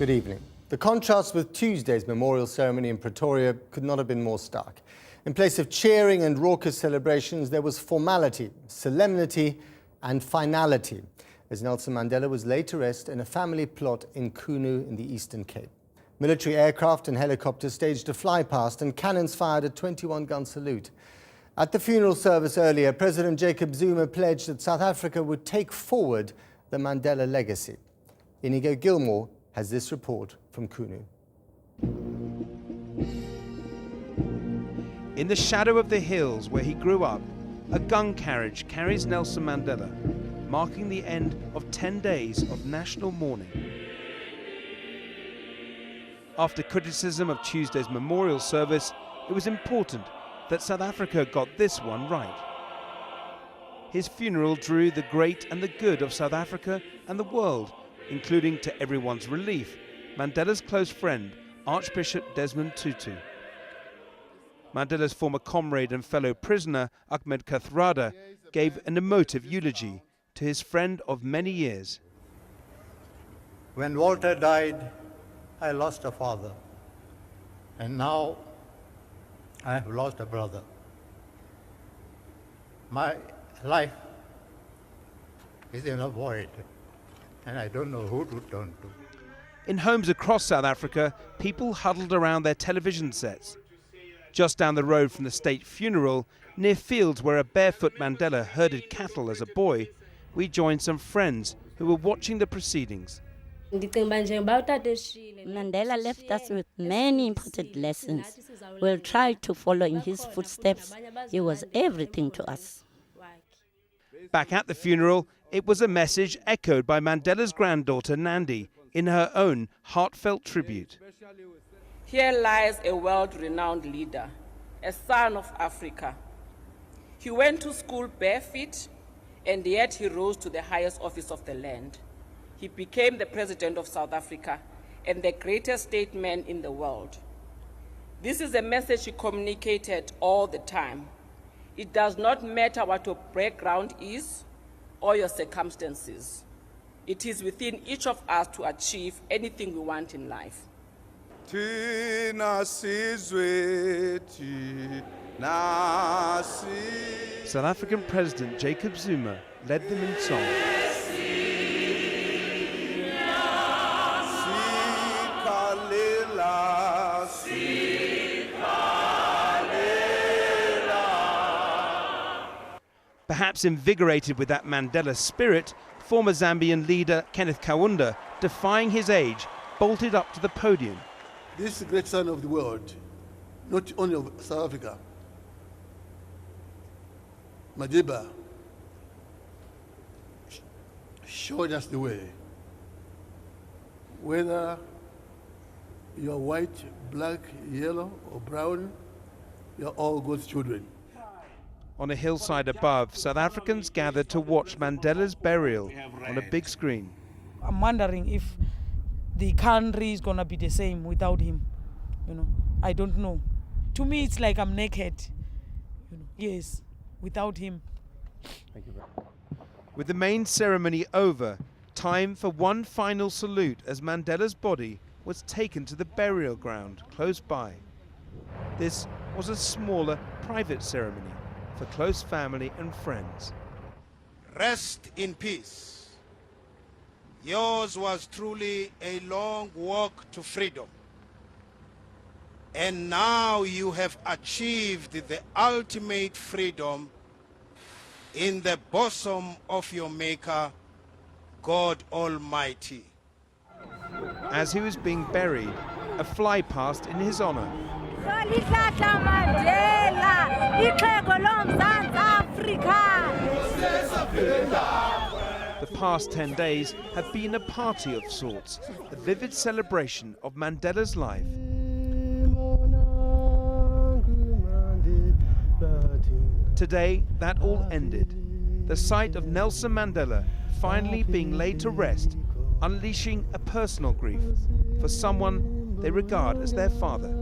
Good evening. The contrast with Tuesday's memorial ceremony in Pretoria could not have been more stark. In place of cheering and raucous celebrations, there was formality, solemnity and finality, as Nelson Mandela was laid to rest in a family plot in Kunu in the Eastern Cape. Military aircraft and helicopters staged a flypast and cannons fired a 21-gun salute. At the funeral service earlier, President Jacob Zuma pledged that South Africa would take forward the Mandela legacy. Inigo Gilmore has this report from Kunu. In the shadow of the hills where he grew up, a gun carriage carries Nelson Mandela, marking the end of 10 days of national mourning. After criticism of Tuesday's memorial service, it was important that South Africa got this one right. His funeral drew the great and the good of South Africa and the world, including, to everyone's relief, Mandela's close friend, Archbishop Desmond Tutu. Mandela's former comrade and fellow prisoner, Ahmed Kathrada, gave an emotive eulogy to his friend of many years. When Walter died, I lost a father, and now I have lost a brother. My life is in a void, and I don't know who to turn to. In homes across South Africa, people huddled around their television sets. Just down the road from the state funeral, near fields where a barefoot Mandela herded cattle as a boy, we joined some friends who were watching the proceedings. Mandela left us with many important lessons. We'll try to follow in his footsteps. He was everything to us. Back at the funeral, it was a message echoed by Mandela's granddaughter Nandi in her own heartfelt tribute. Here lies a world-renowned leader, a son of Africa. He went to school barefoot, and yet he rose to the highest office of the land. He became the president of South Africa and the greatest statesman in the world. This is a message he communicated all the time. It does not matter what your background is or your circumstances. It is within each of us to achieve anything we want in life. South African President Jacob Zuma led them in song. Perhaps invigorated with that Mandela spirit, former Zambian leader Kenneth Kaunda, defying his age, bolted up to the podium. This is the great son of the world, not only of South Africa. Madiba showed us the way. Whether you're white, black, yellow, or brown, you're all God's children. On a hillside above, South Africans gathered to watch Mandela's burial on a big screen. I'm wondering if the country is gonna be the same without him. I don't know. To me, it's like I'm naked. Yes, without him. Thank you very much. With the main ceremony over, time for one final salute as Mandela's body was taken to the burial ground close by. This was a smaller, private ceremony for close family and friends. Rest in peace. Yours was truly a long walk to freedom. And now you have achieved the ultimate freedom in the bosom of your Maker, God Almighty. As he was being buried, a fly passed in his honor. The past 10 days have been a party of sorts, a vivid celebration of Mandela's life. Today, that all ended. The sight of Nelson Mandela finally being laid to rest, unleashing a personal grief for someone they regard as their father.